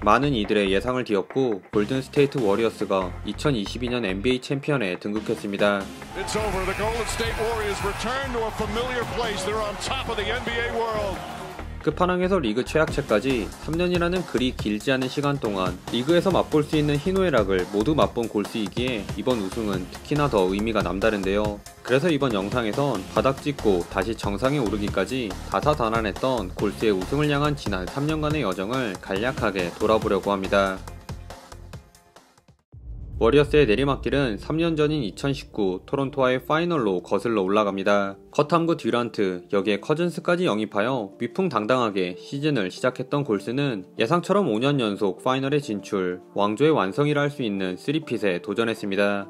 많은 이들의 예상을 뒤엎고 골든 스테이트 워리어스가 2022년 NBA 챔피언에 등극했습니다. It's over. The Golden State Warriors return to a familiar place. They're on top of the NBA world. 끝판왕에서 리그 최악체까지 3년이라는 그리 길지 않은 시간 동안 리그에서 맛볼 수 있는 희노애락을 모두 맛본 골스이기에 이번 우승은 특히나 더 의미가 남다른데요. 그래서 이번 영상에선 바닥 찍고 다시 정상에 오르기까지 다사다난했던 골스의 우승을 향한 지난 3년간의 여정을 간략하게 돌아보려고 합니다. 워리어스의 내리막길은 3년 전인 2019 토론토와의 파이널로 거슬러 올라갑니다. 컷함구 듀란트, 여기에 커즌스까지 영입하여 위풍당당하게 시즌을 시작했던 골스는 예상처럼 5년 연속 파이널에 진출, 왕조의 완성이라 할 수 있는 3핏에 도전했습니다.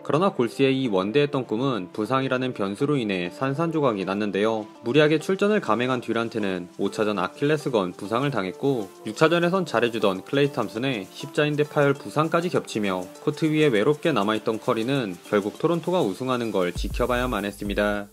그러나 골스의 이 원대했던 꿈은 부상이라는 변수로 인해 산산조각이 났는데요. 무리하게 출전을 감행한 듀란트는 5차전 아킬레스건 부상을 당했고 6차전에선 잘해주던 클레이 탐슨의 십자인대 파열 부상까지 겹치며 코트 위에 외롭게 남아있던 커리는 결국 토론토가 우승하는 걸 지켜봐야만 했습니다.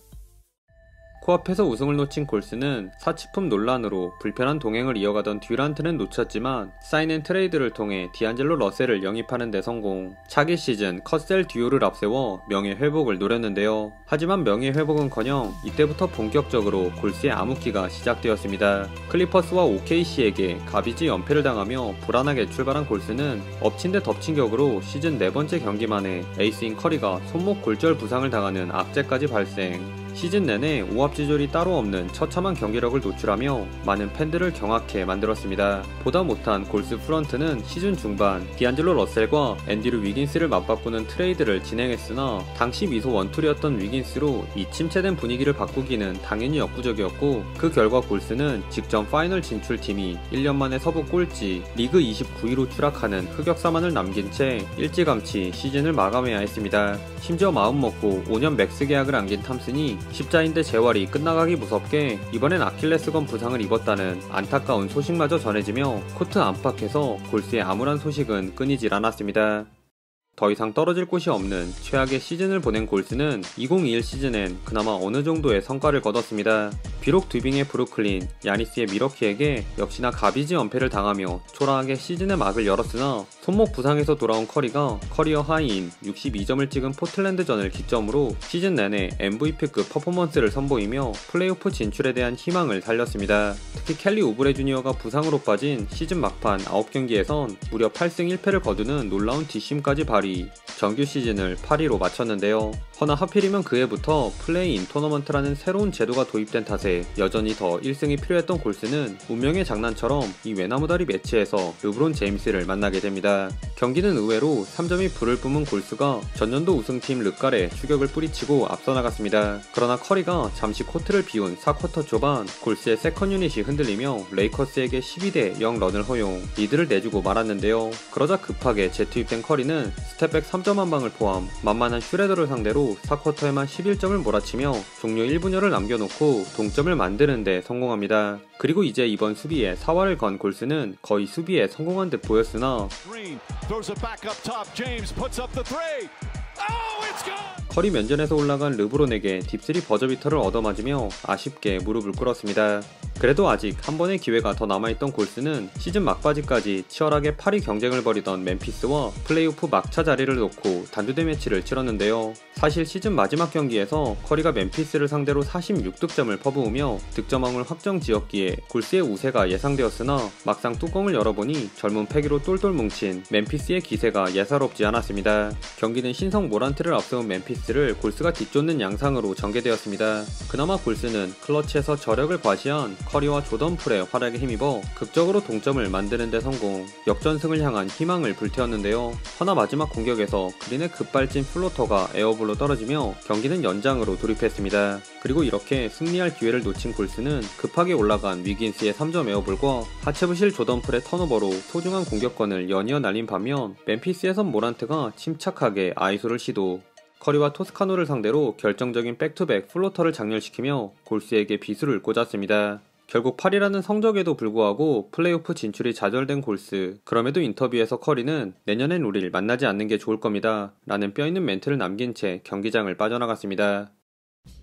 코앞에서 우승을 놓친 골스는 사치품 논란으로 불편한 동행을 이어가던 듀란트는 놓쳤지만 사인앤트레이드를 통해 디안젤로 러셀을 영입하는 데 성공. 차기 시즌 컷셀 듀오를 앞세워 명예회복을 노렸는데요. 하지만 명예회복은커녕 이때부터 본격적으로 골스의 암흑기가 시작되었습니다. 클리퍼스와 OKC에게 가비지 연패를 당하며 불안하게 출발한 골스는 엎친 데 덮친 격으로 시즌 4번째 경기 만에 에이스인 커리가 손목 골절 부상을 당하는 악재까지 발생. 시즌 내내 오합지졸이 따로 없는 처참한 경기력을 노출하며 많은 팬들을 경악해 만들었습니다. 보다 못한 골스 프런트는 시즌 중반 디안젤로 러셀과 앤드류 위긴스를 맞바꾸는 트레이드를 진행했으나 당시 미소 원툴이었던 위긴스로 이 침체된 분위기를 바꾸기는 당연히 역부족이었고 그 결과 골스는 직전 파이널 진출팀이 1년 만에 서부 꼴찌 리그 29위로 추락하는 흑역사만을 남긴 채 일찌감치 시즌을 마감해야 했습니다. 심지어 마음먹고 5년 맥스 계약을 안긴 탐슨이 십자인대 재활이 끝나가기 무섭게 이번엔 아킬레스건 부상을 입었다는 안타까운 소식마저 전해지며 코트 안팎에서 골스의 암울한 소식은 끊이질 않았습니다. 더 이상 떨어질 곳이 없는 최악의 시즌을 보낸 골스는 2021 시즌엔 그나마 어느 정도의 성과를 거뒀습니다. 비록 듀빙의 브루클린, 야니스의 미러키에게 역시나 가비지 연패를 당하며 초라하게 시즌의 막을 열었으나 손목 부상에서 돌아온 커리가 커리어 하이인 62점을 찍은 포틀랜드전을 기점으로 시즌 내내 MVP급 퍼포먼스를 선보이며 플레이오프 진출에 대한 희망을 살렸습니다. 특히 켈리 우브레 주니어가 부상으로 빠진 시즌 막판 9경기에선 무려 8승 1패를 거두는 놀라운 뒷심까지 발휘, 정규 시즌을 8위로 마쳤는데요. 허나 하필이면 그 해부터 플레이인 토너먼트라는 새로운 제도가 도입된 탓에 여전히 더 1승이 필요했던 골스는 운명의 장난처럼 이 외나무다리 매치에서 르브론 제임스를 만나게 됩니다. 경기는 의외로 3점이 불을 뿜은 골스가 전년도 우승팀 르깔에 추격을 뿌리치고 앞서 나갔습니다. 그러나 커리가 잠시 코트를 비운 4쿼터 초반 골스의 세컨 유닛이 흔들리며 레이커스에게 12대0 런을 허용, 리드를 내주고 말았는데요. 그러자 급하게 재투입된 커리는 스텝백 3점 한 방을 포함 만만한 슈레더를 상대로 4쿼터에만 11점을 몰아치며 종료 1분여를 남겨놓고 동점을 만드는데 성공합니다. 그리고 이제 이번 수비에 사활을 건 골스는 거의 수비에 성공한 듯 보였으나 커리 면전에서 올라간 르브론에게 딥3 버저비터를 얻어맞으며 아쉽게 무릎을 꿇었습니다. 그래도 아직 한 번의 기회가 더 남아있던 골스는 시즌 막바지까지 치열하게 8위 경쟁을 벌이던 멤피스와 플레이오프 막차 자리를 놓고 단두대 매치를 치렀는데요. 사실 시즌 마지막 경기에서 커리가 멤피스를 상대로 46득점을 퍼부으며 득점왕을 확정지었기에 골스의 우세가 예상되었으나 막상 뚜껑을 열어보니 젊은 패기로 똘똘 뭉친 멤피스의 기세가 예사롭지 않았습니다. 경기는 신성 모란트를 앞세운 멤피스를 골스가 뒤쫓는 양상으로 전개되었습니다. 그나마 골스는 클러치에서 저력을 과시한 커리와 조던 풀의 활약에 힘입어 극적으로 동점을 만드는 데 성공, 역전승을 향한 희망을 불태웠는데요. 허나 마지막 공격에서 그린의 급발진 플로터가 에어볼로 떨어지며 경기는 연장으로 돌입했습니다. 그리고 이렇게 승리할 기회를 놓친 골스는 급하게 올라간 위긴스의 3점 에어볼과 하체부실 조던 풀의 턴오버로 소중한 공격권을 연이어 날린 반면 멤피스에선 모란트가 침착하게 아이소를 시도, 커리와 토스카노를 상대로 결정적인 백투백 플로터를 장렬시키며 골스에게 비수를 꽂았습니다. 결국 8위라는 성적에도 불구하고 플레이오프 진출이 좌절된 골스. 그럼에도 인터뷰에서 커리는 내년엔 우릴 만나지 않는 게 좋을 겁니다 라는 뼈있는 멘트를 남긴 채 경기장을 빠져나갔습니다.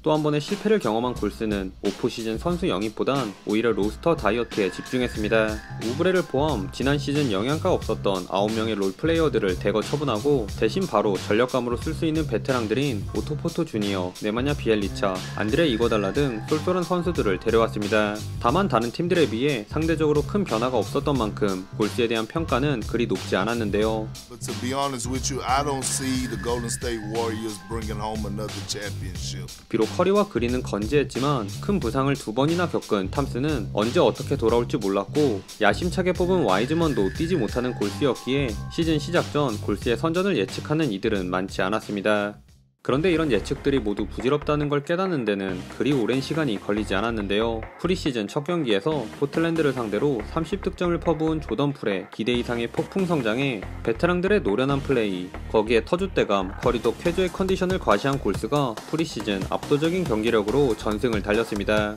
또 한 번의 실패를 경험한 골스는 오프시즌 선수 영입보단 오히려 로스터 다이어트에 집중했습니다. 우브레를 포함 지난 시즌 영향가 없었던 9명의 롤플레이어들을 대거 처분하고 대신 바로 전력감으로 쓸 수 있는 베테랑들인 오토포토 주니어, 네마냐 비엘리차, 안드레 이거달라 등 쏠쏠한 선수들을 데려왔습니다. 다만 다른 팀들에 비해 상대적으로 큰 변화가 없었던 만큼 골스에 대한 평가는 그리 높지 않았는데요. But to be honest with you, I don't see the Golden State Warriors bringing home another championship. 비록 커리와 그린은 건재했지만 큰 부상을 2번이나 겪은 탐스는 언제 어떻게 돌아올지 몰랐고 야심차게 뽑은 와이즈먼도 뛰지 못하는 골스였기에 시즌 시작 전 골스의 선전을 예측하는 이들은 많지 않았습니다. 그런데 이런 예측들이 모두 부질없다는 걸 깨닫는 데는 그리 오랜 시간이 걸리지 않았는데요. 프리시즌 첫 경기에서 포틀랜드를 상대로 30득점을 퍼부은 조던 풀의 기대 이상의 폭풍 성장에 베테랑들의 노련한 플레이, 거기에 터줏대감, 커리도 쾌조의 컨디션을 과시한 골스가 프리시즌 압도적인 경기력으로 전승을 달렸습니다.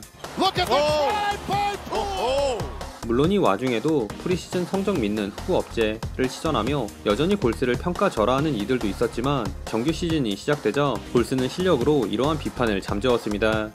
물론 이 와중에도 프리시즌 성적 믿는 후보 업체를 시전하며 여전히 골스를 평가절하하는 이들도 있었지만 정규 시즌이 시작되자 골스는 실력으로 이러한 비판을 잠재웠습니다.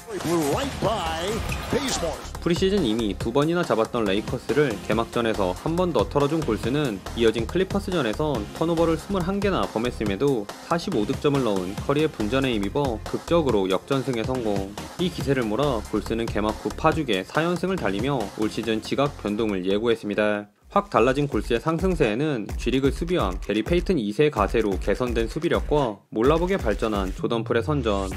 프리시즌 이미 2번이나 잡았던 레이커스를 개막전에서 한 번 더 털어준 골스는 이어진 클리퍼스전에선 턴오버를 21개나 범했음에도 45득점을 넣은 커리의 분전에 힘입어 극적으로 역전승에 성공. 이 기세를 몰아 골스는 개막 후 파죽의 4연승을 달리며 올 시즌 지각 변동을 예고했습니다. 확 달라진 골스의 상승세에는 G리그 수비왕 게리 페이튼 2세의 가세로 개선된 수비력과 몰라보게 발전한 조던 풀의 선전,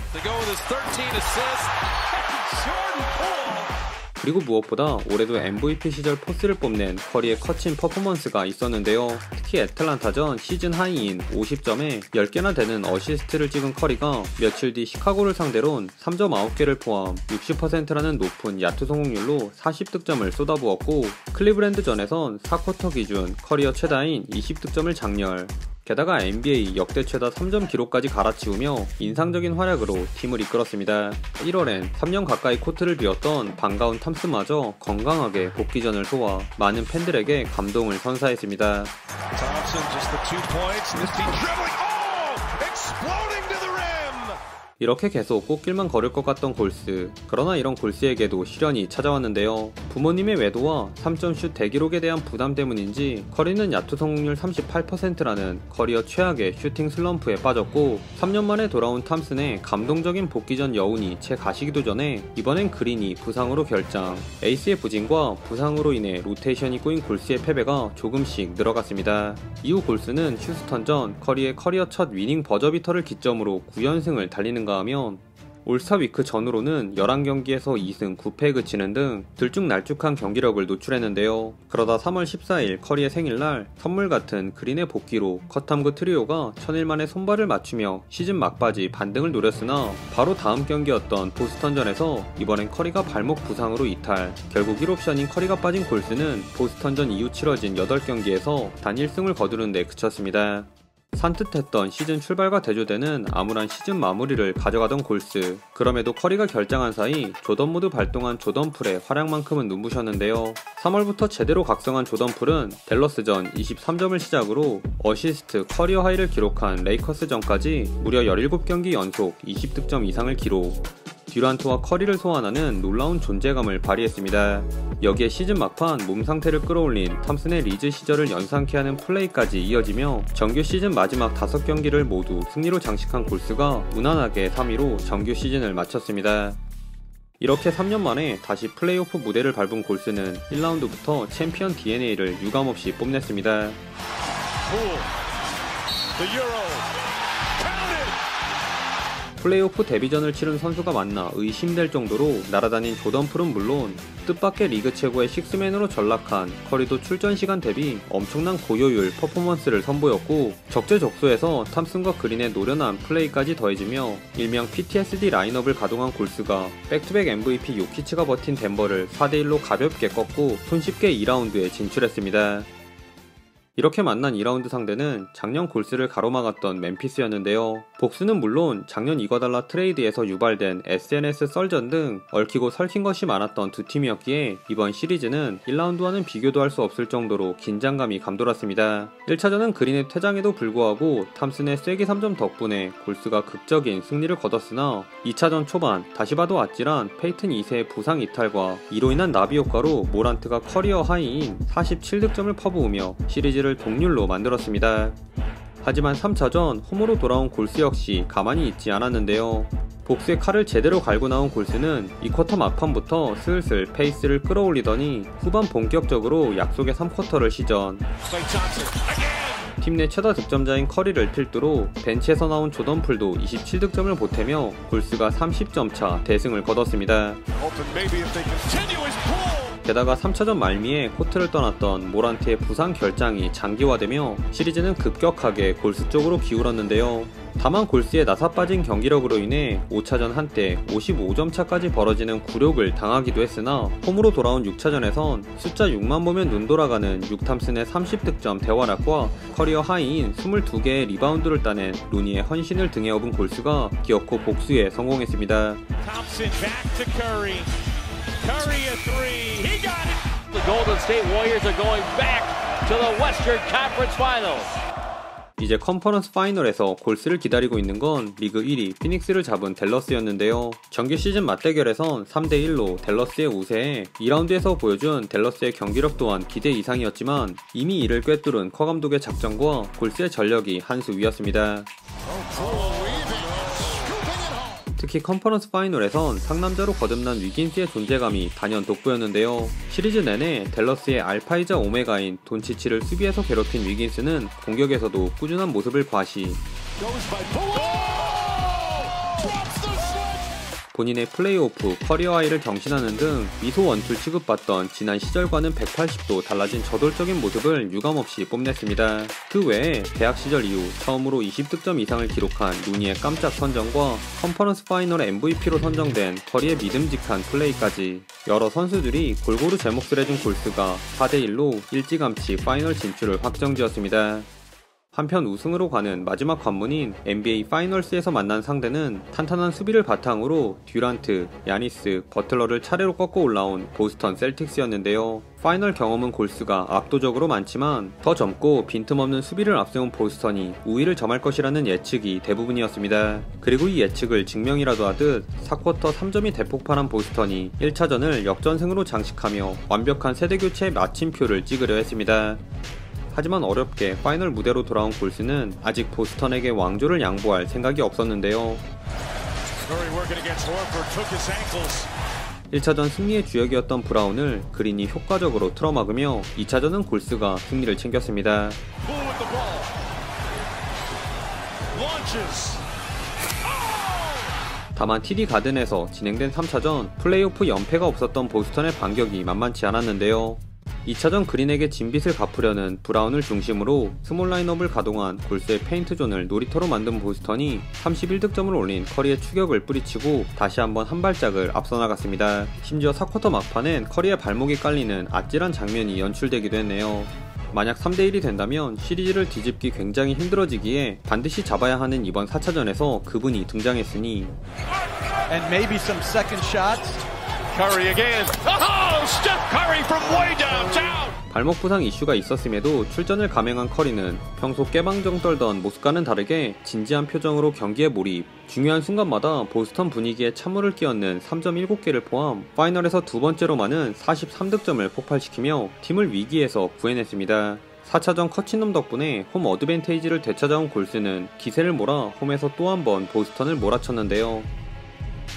그리고 무엇보다 올해도 MVP 시절 포스를 뽐낸 커리의 거친 퍼포먼스가 있었는데요. 특히 애틀란타전 시즌 하이인 50점에 10개나 되는 어시스트를 찍은 커리가 며칠 뒤 시카고를 상대론 3점 9개를 포함 60%라는 높은 야투 성공률로 40득점을 쏟아부었고 클리브랜드전에선 4쿼터 기준 커리어 최다인 20득점을 장렬. 게다가 NBA 역대 최다 3점 기록까지 갈아치우며 인상적인 활약으로 팀을 이끌었습니다. 1월엔 3년 가까이 코트를 비웠던 반가운 탐스마저 건강하게 복귀전을 소화 많은 팬들에게 감동을 선사했습니다. 이렇게 계속 꽃길만 걸을 것 같던 골스. 그러나 이런 골스에게도 시련이 찾아왔는데요. 부모님의 외도와 3점슛 대기록에 대한 부담 때문인지 커리는 야투 성공률 38%라는 커리어 최악의 슈팅 슬럼프에 빠졌고 3년 만에 돌아온 탐슨의 감동적인 복귀전 여운이 채 가시기도 전에 이번엔 그린이 부상으로 결장. 에이스의 부진과 부상으로 인해 로테이션이 꼬인 골스의 패배가 조금씩 늘어갔습니다. 이후 골스는 휴스턴전 커리의 커리어 첫 위닝 버저비터를 기점으로 9연승을 달리는가 하면 올스타 위크 전후로는 11경기에서 2승 9패에 그치는 등 들쭉날쭉한 경기력을 노출했는데요. 그러다 3월 14일 커리의 생일날 선물 같은 그린의 복귀로 컷탐그 트리오가 천일 만에 손발을 맞추며 시즌 막바지 반등을 노렸으나 바로 다음 경기였던 보스턴전에서 이번엔 커리가 발목 부상으로 이탈. 결국 1옵션인 커리가 빠진 골스는 보스턴전 이후 치러진 8경기에서 단 1승을 거두는 데 그쳤습니다. 산뜻했던 시즌 출발과 대조되는 암울한 시즌 마무리를 가져가던 골스. 그럼에도 커리가 결장한 사이 조던 모드 발동한 조던 풀의 활약만큼은 눈부셨는데요. 3월부터 제대로 각성한 조던 풀은 댈러스전 23점을 시작으로 어시스트 커리어 하이를 기록한 레이커스전까지 무려 17경기 연속 20득점 이상을 기록. 듀란트와 커리를 소환하는 놀라운 존재감을 발휘했습니다. 여기에 시즌 막판 몸 상태를 끌어올린 탐슨의 리즈 시절을 연상케 하는 플레이까지 이어지며 정규 시즌 마지막 5경기를 모두 승리로 장식한 골스가 무난하게 3위로 정규 시즌을 마쳤습니다. 이렇게 3년 만에 다시 플레이오프 무대를 밟은 골스는 1라운드부터 챔피언 DNA를 유감없이 뽐냈습니다. 플레이오프 데뷔전을 치른 선수가 많나 의심될 정도로 날아다닌 조던 풀은 물론 뜻밖의 리그 최고의 식스맨으로 전락한 커리도 출전 시간 대비 엄청난 고효율 퍼포먼스를 선보였고 적재적소에서 탐슨과 그린의 노련한 플레이까지 더해지며 일명 PTSD 라인업을 가동한 골스가 백투백 MVP 요키치가 버틴 덴버를 4대1로 가볍게 꺾고 손쉽게 2라운드에 진출했습니다. 이렇게 만난 2라운드 상대는 작년 골스를 가로막았던 멤피스였는데요. 복수는 물론 작년 이거달라 트레이드에서 유발된 SNS 썰전 등 얽히고 설킨 것이 많았던 두 팀이었기에 이번 시리즈는 1라운드와는 비교도 할 수 없을 정도로 긴장감이 감돌았습니다. 1차전은 그린의 퇴장에도 불구하고 탐슨의 쐐기 3점 덕분에 골스가 극적인 승리를 거뒀으나 2차전 초반 다시 봐도 아찔한 페이튼 2세의 부상 이탈과 이로 인한 나비 효과로 모란트가 커리어 하이인 47득점을 퍼부으며 시리즈를 동률로 만들었습니다. 하지만 3차전 홈으로 돌아온 골스 역시 가만히 있지 않았는데요. 복수의 칼을 제대로 갈고 나온 골스는 2쿼터 막판부터 슬슬 페이스를 끌어올리더니 후반 본격적으로 약속의 3쿼터를 시전. 팀 내 최다 득점자인 커리를 필두로 벤치에서 나온 조던 풀도 27득점을 보태며 골스가 30점 차 대승을 거뒀습니다. 게다가 3차전 말미에 코트를 떠났던 모란트의 부상 결장이 장기화되며 시리즈는 급격하게 골스 쪽으로 기울었는데요. 다만 골스의 나사빠진 경기력으로 인해 5차전 한때 55점 차까지 벌어지는 굴욕을 당하기도 했으나 홈으로 돌아온 6차전에선 숫자 6만 보면 눈 돌아가는 6탐슨의 30득점 대활약과 커리어 하이인 22개의 리바운드를 따낸 루니의 헌신을 등에 업은 골스가 기어코 복수에 성공했습니다. Curry a three. He got it. The Golden State Warriors are going back to the Western Conference Finals. 이제 컨퍼런스 파이널에서 골스를 기다리고 있는 건 리그 1위 피닉스를 잡은 댈러스였는데요. 정규 시즌 맞대결에선 3대1로 댈러스의 우세에 2라운드에서 보여준 댈러스의 경기력 또한 기대 이상이었지만 이미 이를 꿰뚫은 커 감독의 작전과 골스의 전력이 한 수 위였습니다. 특히 컨퍼런스 파이널에선 상남자로 거듭난 위긴스의 존재감이 단연 돋보였는데요. 시리즈 내내 댈러스의 알파이자 오메가인 돈치치를 수비에서 괴롭힌 위긴스는 공격에서도 꾸준한 모습을 과시. 본인의 플레이오프, 커리어 하이를 경신하는 등 미소 원툴 취급받던 지난 시절과는 180도 달라진 저돌적인 모습을 유감없이 뽐냈습니다. 그 외에 대학 시절 이후 처음으로 20득점 이상을 기록한 루니의 깜짝 선정과 컨퍼런스 파이널 MVP로 선정된 커리의 믿음직한 플레이까지 여러 선수들이 골고루 제 몫을 해준 골스가 4대1로 일찌감치 파이널 진출을 확정지었습니다. 한편 우승으로 가는 마지막 관문인 NBA 파이널스에서 만난 상대는 탄탄한 수비를 바탕으로 듀란트, 야니스, 버틀러를 차례로 꺾고 올라온 보스턴 셀틱스였는데요. 파이널 경험은 골스가 압도적으로 많지만 더 젊고 빈틈없는 수비를 앞세운 보스턴이 우위를 점할 것이라는 예측이 대부분이었습니다. 그리고 이 예측을 증명이라도 하듯 4쿼터 3점이 대폭발한 보스턴이 1차전을 역전승으로 장식하며 완벽한 세대교체의 마침표를 찍으려 했습니다. 하지만 어렵게 파이널 무대로 돌아온 골스는 아직 보스턴에게 왕조를 양보할 생각이 없었는데요. 1차전 승리의 주역이었던 브라운을 그린이 효과적으로 틀어막으며 2차전은 골스가 승리를 챙겼습니다. 다만 TD 가든에서 진행된 3차전 플레이오프 연패가 없었던 보스턴의 반격이 만만치 않았는데요. 2차전 그린에게 진빚을 갚으려는 브라운을 중심으로 스몰 라인업을 가동한 골스의 페인트존을 놀이터로 만든 보스턴이 31득점을 올린 커리의 추격을 뿌리치고 다시 한번 한 발짝을 앞서 나갔습니다. 심지어 4쿼터 막판엔 커리의 발목이 깔리는 아찔한 장면이 연출되기도 했네요. 만약 3대1이 된다면 시리즈를 뒤집기 굉장히 힘들어지기에 반드시 잡아야 하는 이번 4차전에서 그분이 등장했으니 And maybe some second shots. Curry again. Oh, Steph Curry from way downtown. 발목 부상 이슈가 있었음에도 출전을 감행한 커리는 평소 깨방정 떨던 모습과는 다르게 진지한 표정으로 경기에 몰입, 중요한 순간마다 보스턴 분위기에 찬물을 끼얹는 3점 7개를 포함 파이널에서 두 번째로 많은 43득점을 폭발시키며 팀을 위기에서 구해냈습니다. 4차전 커친넘 덕분에 홈 어드밴테이지를 되찾아온 골스는 기세를 몰아 홈에서 또 한 번 보스턴을 몰아쳤는데요.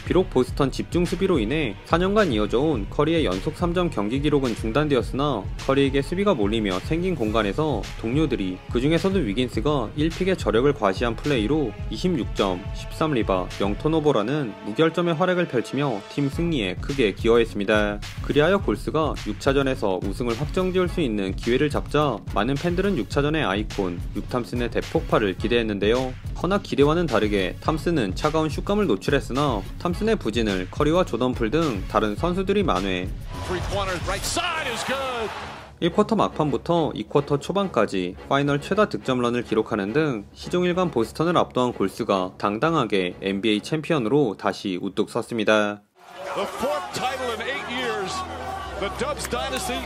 비록 보스턴 집중 수비로 인해 4년간 이어져온 커리의 연속 3점 경기 기록은 중단되었으나 커리에게 수비가 몰리며 생긴 공간에서 동료들이 그중에서도 위긴스가 1픽의 저력을 과시한 플레이로 26점, 13리바, 0턴오버라는 무결점의 활약을 펼치며 팀 승리에 크게 기여했습니다. 그리하여 골스가 6차전에서 우승을 확정지을 수 있는 기회를 잡자 많은 팬들은 6차전의 아이콘 6탐슨의 대폭발을 기대했는데요. 허나 기대와는 다르게 탐슨은 차가운 슛감을 노출했으나 탐슨의 부진을 커리와 조던풀 등 다른 선수들이 만회. 1쿼터 막판부터 2쿼터 초반까지 파이널 최다 득점런을 기록하는 등 시종 1관 보스턴을 압도한 골스가 당당하게 NBA 챔피언으로 다시 우뚝 섰습니다. The fourth title in 8 years. The Dubs dynasty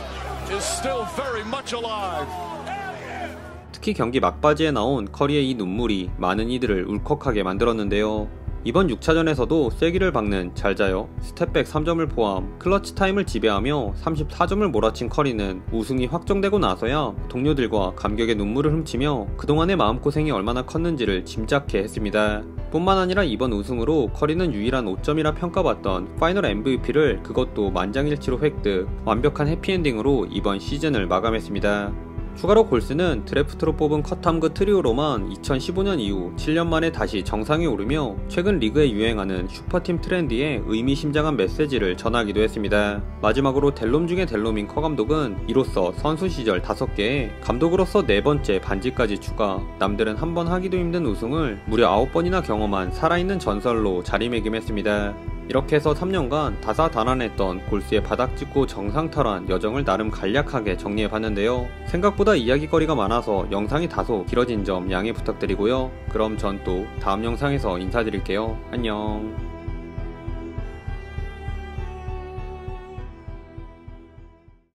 is still very much alive. 특히 경기 막바지에 나온 커리의 이 눈물이 많은 이들을 울컥하게 만들었는데요. 이번 6차전에서도 쐐기를 박는 잘자요, 스텝백 3점을 포함 클러치 타임을 지배하며 34점을 몰아친 커리는 우승이 확정되고 나서야 동료들과 감격의 눈물을 훔치며 그동안의 마음고생이 얼마나 컸는지를 짐작케 했습니다. 뿐만 아니라 이번 우승으로 커리는 유일한 5점이라 평가받던 파이널 MVP를 그것도 만장일치로 획득, 완벽한 해피엔딩으로 이번 시즌을 마감했습니다. 추가로 골스는 드래프트로 뽑은 컷함그 트리오로만 2015년 이후 7년 만에 다시 정상에 오르며 최근 리그에 유행하는 슈퍼팀 트렌드에 의미심장한 메시지를 전하기도 했습니다. 마지막으로 델롬 중의 델롬인 커 감독은 이로써 선수 시절 5개에 감독으로서 4번째 반지까지 추가, 남들은 한 번 하기도 힘든 우승을 무려 9번이나 경험한 살아있는 전설로 자리매김했습니다. 이렇게 해서 3년간 다사다난했던 골스의 바닥짓고 정상탈환 여정을 나름 간략하게 정리해봤는데요. 생각보다 이야기거리가 많아서 영상이 다소 길어진 점 양해 부탁드리고요. 그럼 전 또 다음 영상에서 인사드릴게요. 안녕.